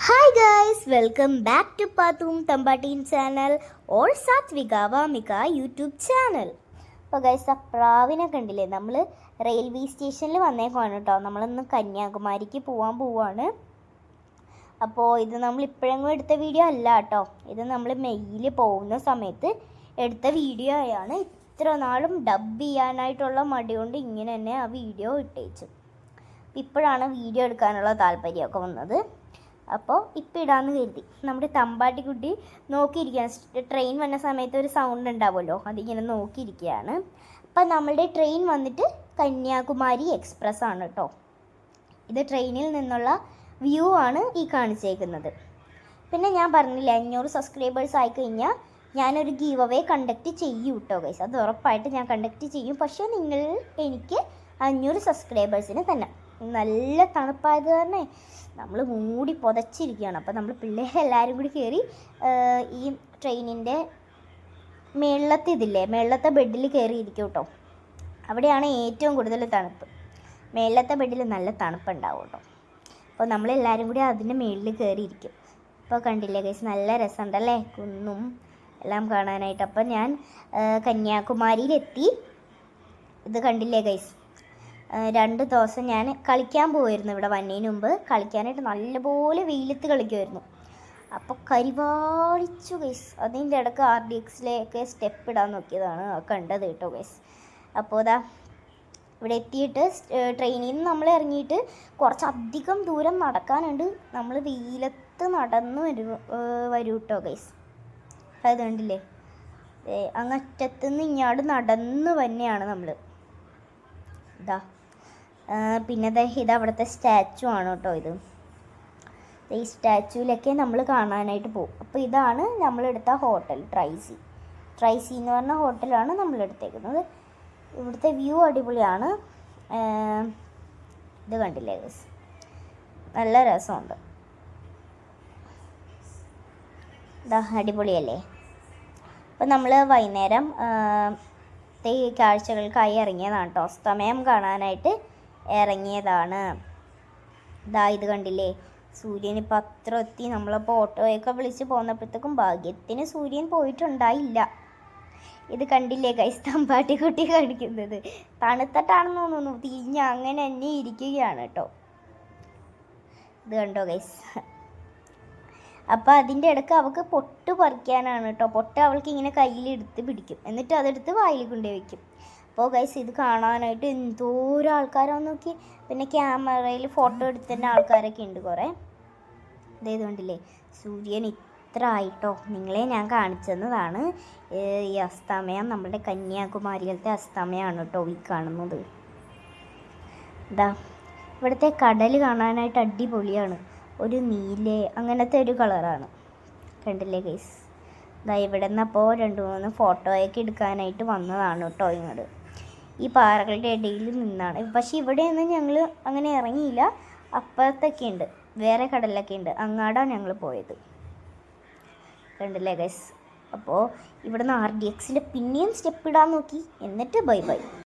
Hi guys, welcome back to പാത്തും തമ്പാട്ടീൻ channel or Sathvika Vamika YouTube channel. അപ്പോൾ ഗൈസ്, ആ പ്രാവിനെ കണ്ടില്ലേ? നമ്മൾ റെയിൽവേ സ്റ്റേഷനിൽ വന്നേക്കാണ് കേട്ടോ. നമ്മളിന്ന് കന്യാകുമാരിക്ക് പോവാണ്. അപ്പോൾ ഇത് നമ്മൾ ഇപ്പോഴെങ്കിലും എടുത്ത വീഡിയോ അല്ല കേട്ടോ. ഇത് നമ്മൾ മെയ്യിൽ പോകുന്ന സമയത്ത് എടുത്ത വീഡിയോ ആണ്. ഇത്ര നാളും ഡബ് ചെയ്യാനായിട്ടുള്ള മടി കൊണ്ട് ഇങ്ങനെ തന്നെ ആ വീഡിയോ ഇട്ടേച്ചു. ഇപ്പോഴാണ് വീഡിയോ എടുക്കാനുള്ള താല്പര്യമൊക്കെ വന്നത്. അപ്പോൾ ഇപ്പം ഇടാമെന്ന് കരുതി. നമ്മുടെ തമ്പാട്ടിക്കുട്ടി നോക്കിയിരിക്കുകയാണ്. ട്രെയിൻ വന്ന സമയത്ത് ഒരു സൗണ്ട് ഉണ്ടാവുമല്ലോ, അതിങ്ങനെ നോക്കിയിരിക്കുകയാണ്. അപ്പം നമ്മളുടെ ട്രെയിൻ വന്നിട്ട് കന്യാകുമാരി എക്സ്പ്രസ് ആണ് കേട്ടോ. ഇത് ട്രെയിനിൽ നിന്നുള്ള വ്യൂ ആണ് ഈ കാണിച്ചേക്കുന്നത്. പിന്നെ ഞാൻ പറഞ്ഞില്ല, 500 സബ്സ്ക്രൈബേഴ്സ് ആയിക്കഴിഞ്ഞാൽ ഞാനൊരു ഗീവ് അവേ കണ്ടക്ട് ചെയ്യും കേട്ടോ ഗൈസ്. അത് ഉറപ്പായിട്ട് ഞാൻ കണ്ടക്ട് ചെയ്യും. പക്ഷേ നിങ്ങൾ എനിക്ക് 500 സബ്സ്ക്രൈബേഴ്സിന് തന്നെ. നല്ല തണുപ്പായത് തന്നെ നമ്മൾ മൂടി പുതച്ചിരിക്കുകയാണ്. അപ്പോൾ നമ്മൾ പിള്ളേരെല്ലാവരും കൂടി കയറി ഈ ട്രെയിനിൻ്റെ മേളത്തെ ബെഡിൽ കയറിയിരിക്കും കേട്ടോ. അവിടെയാണ് ഏറ്റവും കൂടുതൽ തണുപ്പ്. മേളത്തെ ബെഡിൽ നല്ല തണുപ്പുണ്ടാവും കേട്ടോ. അപ്പോൾ നമ്മളെല്ലാവരും കൂടി അതിൻ്റെ മേളിൽ കയറിയിരിക്കും. അപ്പോൾ കണ്ടില്ലേ ഗൈസ്, നല്ല രസമുണ്ടല്ലേ, കുന്നും എല്ലാം കാണാനായിട്ട്. അപ്പം ഞാൻ കന്യാകുമാരിയിലെത്തി. ഇത് കണ്ടില്ലേ ഗൈസ്, 2 ദിവസം ഞാൻ കളിക്കാൻ പോയിരുന്നു. ഇവിടെ വന്നതിന് മുമ്പ് കളിക്കാനായിട്ട് നല്ലപോലെ വെയിലത്ത് കളിക്കുമായിരുന്നു. അപ്പോൾ കരിവാളിച്ചു ഗൈസ്. അതിൻ്റെ ഇടയ്ക്ക് RDXിലേക്ക് സ്റ്റെപ്പ് ഇടാൻ നോക്കിയതാണ് കണ്ടത് കേട്ടോ ഗൈസ്. അപ്പോൾ ഇവിടെ എത്തിയിട്ട് ട്രെയിനിൽ നിന്ന് നമ്മൾ ഇറങ്ങിയിട്ട് കുറച്ചധികം ദൂരം നടക്കാനുണ്ട്. നമ്മൾ വെയിലത്ത് നടന്ന് വരൂ കേട്ടോ ഗൈസ്. അത് കണ്ടില്ലേ, അങ്ങറ്റത്തുനിന്ന് ഇങ്ങോട്ട് നടന്ന് തന്നെയാണ് നമ്മൾ. പിന്നെ ഇത് അവിടുത്തെ സ്റ്റാച്ചു ആണ് കേട്ടോ. ഈ സ്റ്റാച്ചുവിലൊക്കെ നമ്മൾ കാണാനായിട്ട് പോകും. അപ്പോൾ ഇതാണ് നമ്മളെടുത്ത ഹോട്ടൽ, ട്രൈസി എന്ന് പറഞ്ഞ ഹോട്ടലാണ് നമ്മളെടുത്തേക്കുന്നത്. ഇവിടുത്തെ വ്യൂ അടിപൊളിയാണ്. ഇത് കണ്ടില്ലേ ഗൈസ്, നല്ല രസമുണ്ട്. അടിപൊളിയല്ലേ. അപ്പോൾ നമ്മൾ വൈകുന്നേരം ഈ കാഴ്ചകൾക്കായി ഇറങ്ങിയതാണ് കേട്ടോ. അസ്തമയം കാണാനായിട്ട് ഇറങ്ങിയതാണ്. ഇത് കണ്ടില്ലേ, സൂര്യൻ ഇപ്പം അത്ര എത്തി. നമ്മളപ്പോൾ ഓട്ടോയൊക്കെ വിളിച്ച് പോന്നപ്പോഴത്തേക്കും ഭാഗ്യത്തിന് സൂര്യൻ പോയിട്ടുണ്ടായില്ല. ഇത് കണ്ടില്ലേ ഗൈസ്, തമ്പാട്ടിക്കുട്ടി കാണിക്കുന്നത്. തണുത്തിട്ടാണെന്ന് തോന്നുന്നു, തിരിഞ്ഞ് അങ്ങനെ തന്നെ ഇരിക്കുകയാണ് കേട്ടോ. ഇത് കണ്ടോ ഗൈസ്. അപ്പോൾ അതിൻ്റെ ഇടയ്ക്ക് അവൾക്ക് പൊട്ട് പറിക്കാനാണ് കേട്ടോ. പൊട്ട് അവൾക്ക് ഇങ്ങനെ കയ്യിലെടുത്ത് പിടിക്കും, എന്നിട്ട് അതെടുത്ത് വായിൽ കൊണ്ടുപോയി വയ്ക്കും. അപ്പോൾ ഗൈസ്, ഇത് കാണാനായിട്ട് എന്തോരം ആൾക്കാരാന്ന് നോക്കി. പിന്നെ ക്യാമറയിൽ ഫോട്ടോ എടുത്തതിൻ്റെ ആൾക്കാരൊക്കെ ഉണ്ട് കുറേ. ഇതേത് കണ്ടില്ലേ, സൂര്യൻ ഇത്ര ആയിട്ടോ. നിങ്ങളെ ഞാൻ കാണിച്ചതാണ് ഈ അസ്തമയം. നമ്മുടെ കന്യാകുമാരിയിലത്തെ അസ്തമയമാണ് കേട്ടോ ഈ കാണുന്നത്. ഇവിടുത്തെ കടൽ കാണാനായിട്ട് അടിപൊളിയാണ്. ഒരു നീല അങ്ങനത്തെ ഒരു കളറാണ്. കണ്ടില്ലേ ഗൈസ്. ഇവിടെ നിന്നപ്പോൾ 2-3 ഫോട്ടോയൊക്കെ എടുക്കാനായിട്ട് വന്നതാണ് കേട്ടോ ഇങ്ങോട്ട്. ഈ പാറകളുടെ ഇടയിൽ നിന്നാണ്. പക്ഷേ ഇവിടെയൊന്നും ഞങ്ങൾ അങ്ങനെ ഇറങ്ങിയില്ല. അപ്പുറത്തൊക്കെ ഉണ്ട്, വേറെ കടലൊക്കെ ഉണ്ട്. അങ്ങാടാണ് ഞങ്ങൾ പോയത്. കണ്ടില്ലേ ഗൈസ്. അപ്പോൾ ഇവിടുന്ന് RDXിൽ പിന്നെയും സ്റ്റെപ്പ് ഇടാൻ നോക്കി. എന്നിട്ട് ബൈ.